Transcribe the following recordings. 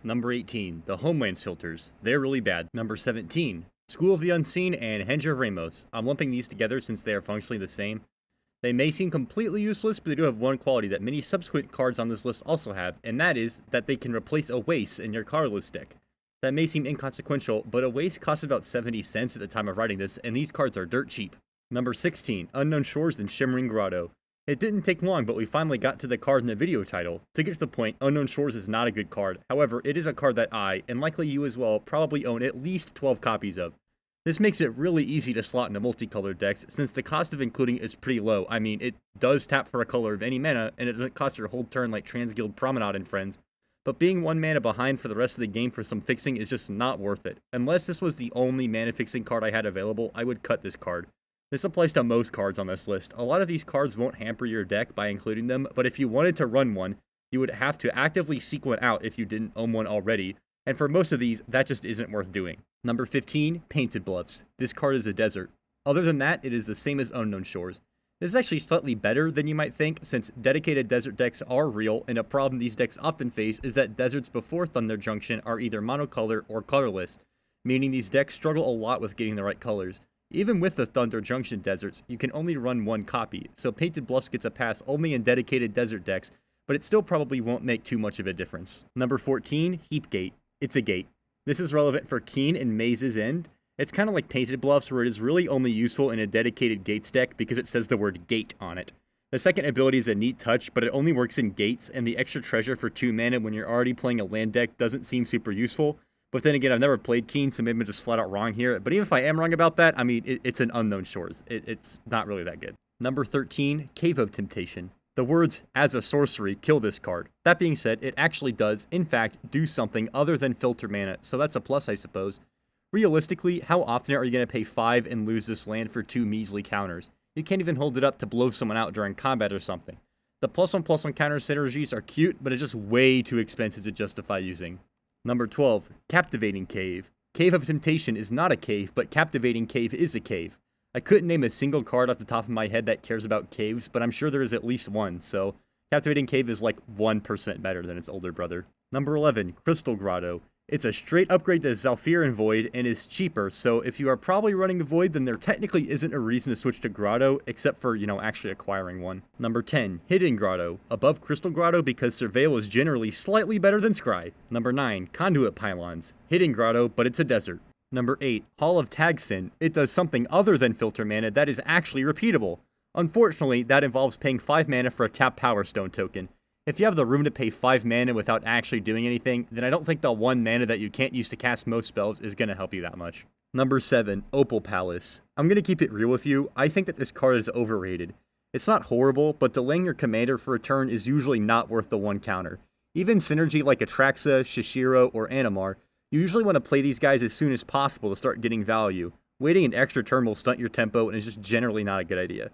Number 18, the Homelands filters. They're really bad. Number 17, School of the Unseen and Hendra of Ramos. I'm lumping these together since they are functionally the same. They may seem completely useless, but they do have one quality that many subsequent cards on this list also have, and that is that they can replace a waste in your colorless deck. That may seem inconsequential, but a waste costs about 70 cents at the time of writing this, and these cards are dirt cheap. Number 16, Unknown Shores and Shimmering Grotto. It didn't take long, but we finally got to the card in the video title. To get to the point, Unknown Shores is not a good card. However, it is a card that I, and likely you as well, probably own at least 12 copies of. This makes it really easy to slot into multicolored decks, since the cost of including is pretty low. I mean, it does tap for a color of any mana, and it doesn't cost your whole turn like Transguild Promenade and friends. But being one mana behind for the rest of the game for some fixing is just not worth it. Unless this was the only mana fixing card I had available, I would cut this card. This applies to most cards on this list. A lot of these cards won't hamper your deck by including them, but if you wanted to run one, you would have to actively seek one out if you didn't own one already, and for most of these, that just isn't worth doing. Number 15, Painted Bluffs. This card is a desert. Other than that, it is the same as Unknown Shores. This is actually slightly better than you might think, since dedicated desert decks are real, and a problem these decks often face is that deserts before Thunder Junction are either monocolor or colorless, meaning these decks struggle a lot with getting the right colors. Even with the Thunder Junction deserts, you can only run one copy, so Painted Bluffs gets a pass only in dedicated desert decks, but it still probably won't make too much of a difference. Number 14, Heapgate. It's a gate. This is relevant for Keen and Maze's End. It's kind of like Painted Bluffs, where it is really only useful in a dedicated gates deck because it says the word gate on it. The second ability is a neat touch, but it only works in gates, and the extra treasure for 2 mana when you're already playing a land deck doesn't seem super useful. But then again, I've never played Keen, so maybe I'm just flat out wrong here. But even if I am wrong about that, I mean, it's an Unknown Shores. It's not really that good. Number 13, Cave of Temptation. The words, as a sorcery, kill this card. That being said, it actually does, in fact, do something other than filter mana, so that's a plus, I suppose. Realistically, how often are you going to pay 5 and lose this land for 2 measly counters? You can't even hold it up to blow someone out during combat or something. The +1/+1 counter synergies are cute, but it's just way too expensive to justify using. Number 12, Captivating Cave. Cave of Temptation is not a cave, but Captivating Cave is a cave. I couldn't name a single card off the top of my head that cares about caves, but I'm sure there is at least one, so Captivating Cave is like 1% better than its older brother. Number 11, Crystal Grotto. It's a straight upgrade to Zhalfirin Void and is cheaper, so if you are probably running Void, then there technically isn't a reason to switch to Grotto, except for, actually acquiring one. Number 10, Hidden Grotto. Above Crystal Grotto because Surveil is generally slightly better than Scry. Number 9, Conduit Pylons. Hidden Grotto, but it's a desert. Number 8, Hall of Tagsin. It does something other than filter mana that is actually repeatable. Unfortunately, that involves paying 5 mana for a tap Power Stone token. If you have the room to pay 5 mana without actually doing anything, then I don't think the 1 mana that you can't use to cast most spells is going to help you that much. Number 7, Opal Palace. I'm going to keep it real with you. I think that this card is overrated. It's not horrible, but delaying your commander for a turn is usually not worth the 1 counter. Even synergy like Atraxa, Shishiro, or Animar, you usually want to play these guys as soon as possible to start getting value. Waiting an extra turn will stunt your tempo and is just generally not a good idea.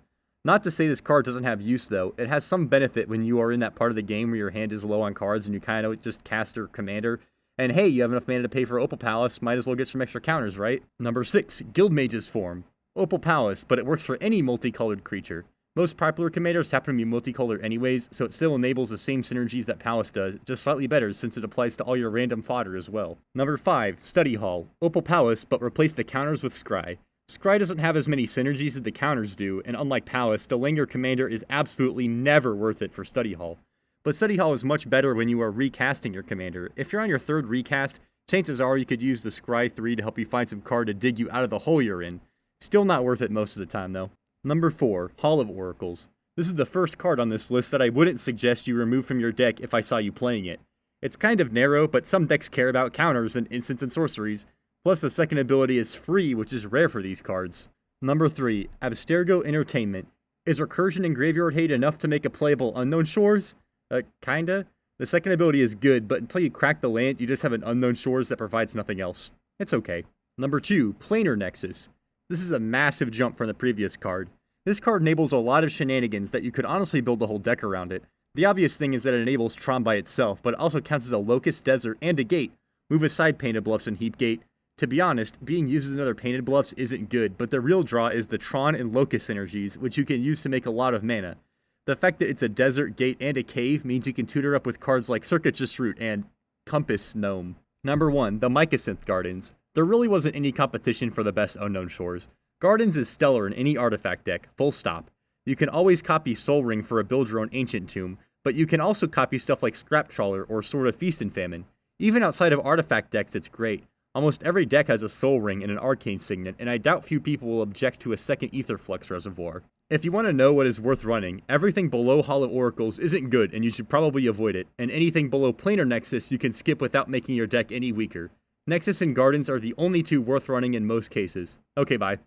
Not to say this card doesn't have use though, it has some benefit when you are in that part of the game where your hand is low on cards and you kind of just cast your commander. And hey, you have enough mana to pay for Opal Palace, might as well get some extra counters, right? Number 6, Guildmage's Form. Opal Palace, but it works for any multicolored creature. Most popular commanders happen to be multicolored anyways, so it still enables the same synergies that Palace does, just slightly better since it applies to all your random fodder as well. Number 5, Study Hall. Opal Palace, but replace the counters with Scry. Scry doesn't have as many synergies as the counters do, and unlike Palace, delaying your commander is absolutely never worth it for Study Hall. But Study Hall is much better when you are recasting your commander. If you're on your 3rd recast, chances are you could use the Scry 3 to help you find some card to dig you out of the hole you're in. Still not worth it most of the time though. Number 4, Hall of Oracles. This is the first card on this list that I wouldn't suggest you remove from your deck if I saw you playing it. It's kind of narrow, but some decks care about counters and instants and sorceries. Plus the second ability is free, which is rare for these cards. Number 3, Abstergo Entertainment. Is Recursion and Graveyard Hate enough to make a playable Unknown Shores? Kinda. The second ability is good, but until you crack the land, you just have an Unknown Shores that provides nothing else. It's okay. Number 2, Planar Nexus. This is a massive jump from the previous card. This card enables a lot of shenanigans that you could honestly build a whole deck around it. The obvious thing is that it enables Tron by itself, but it also counts as a Locust Desert and a gate. Move aside Painted Bluffs and Heapgate. To be honest, being used as another Painted Bluffs isn't good, but the real draw is the Tron and Locust synergies, which you can use to make a lot of mana. The fact that it's a desert, gate, and a cave means you can tutor up with cards like Circuitous Route and Compass Gnome. Number 1, the Mycosynth Gardens. There really wasn't any competition for the best Unknown Shores. Gardens is stellar in any artifact deck, full stop. You can always copy Soul Ring for a build your own Ancient Tomb, but you can also copy stuff like Scrap Trawler or Sword of Feast and Famine. Even outside of artifact decks, it's great. Almost every deck has a Soul Ring and an Arcane Signet, and I doubt few people will object to a second Aetherflux Reservoir. If you want to know what is worth running, everything below Hollow Oracles isn't good and you should probably avoid it, and anything below Planar Nexus you can skip without making your deck any weaker. Nexus and Gardens are the only two worth running in most cases. Okay, bye.